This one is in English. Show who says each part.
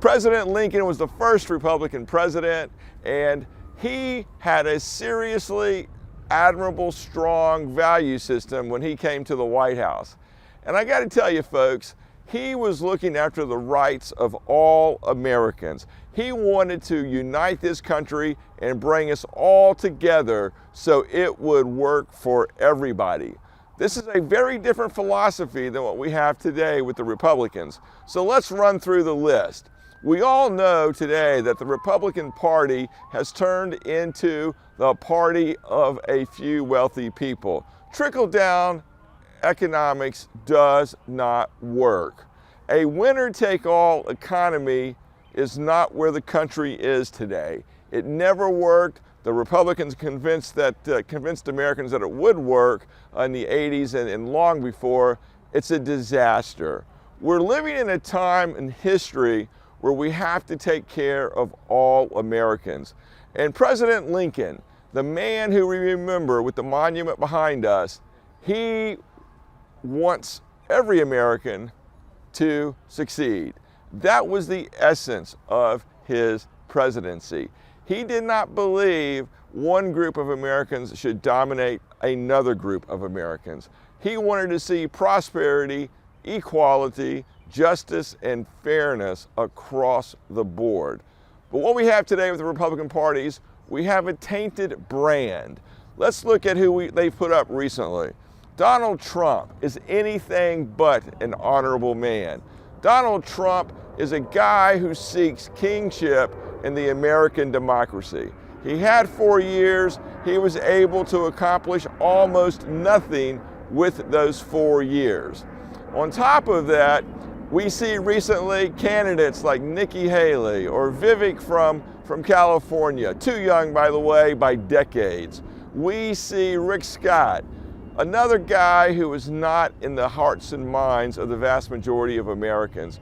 Speaker 1: President Lincoln was the first Republican president, and he had a seriously admirable, strong value system when he came to the White House. And I got to tell you folks, he was looking after the rights of all Americans. He wanted to unite this country and bring us all together so it would work for everybody. This is a very different philosophy than what we have today with the Republicans. So let's run through the list. We all know today that the Republican Party has turned into the party of a few wealthy people. Trickle-down economics does not work. A winner-take-all economy is not where the country is today. It never worked. The Republicans convinced Americans that it would work in the 80s and long before. It's a disaster. We're living in a time in history where we have to take care of all Americans. And President Lincoln, the man who we remember with the monument behind us, he wants every American to succeed. That was the essence of his presidency. He did not believe one group of Americans should dominate another group of Americans. He wanted to see prosperity, equality, justice, and fairness across the board. But what we have today with the Republican parties, we have a tainted brand. Let's look at who they've put up recently. Donald Trump is anything but an honorable man. Donald Trump is a guy who seeks kingship in the American democracy. He had 4 years. He was able to accomplish almost nothing with those 4 years. On top of that, we see recently candidates like Nikki Haley or Vivek from California, too young, by the way, by decades. We see Rick Scott, another guy who is not in the hearts and minds of the vast majority of Americans.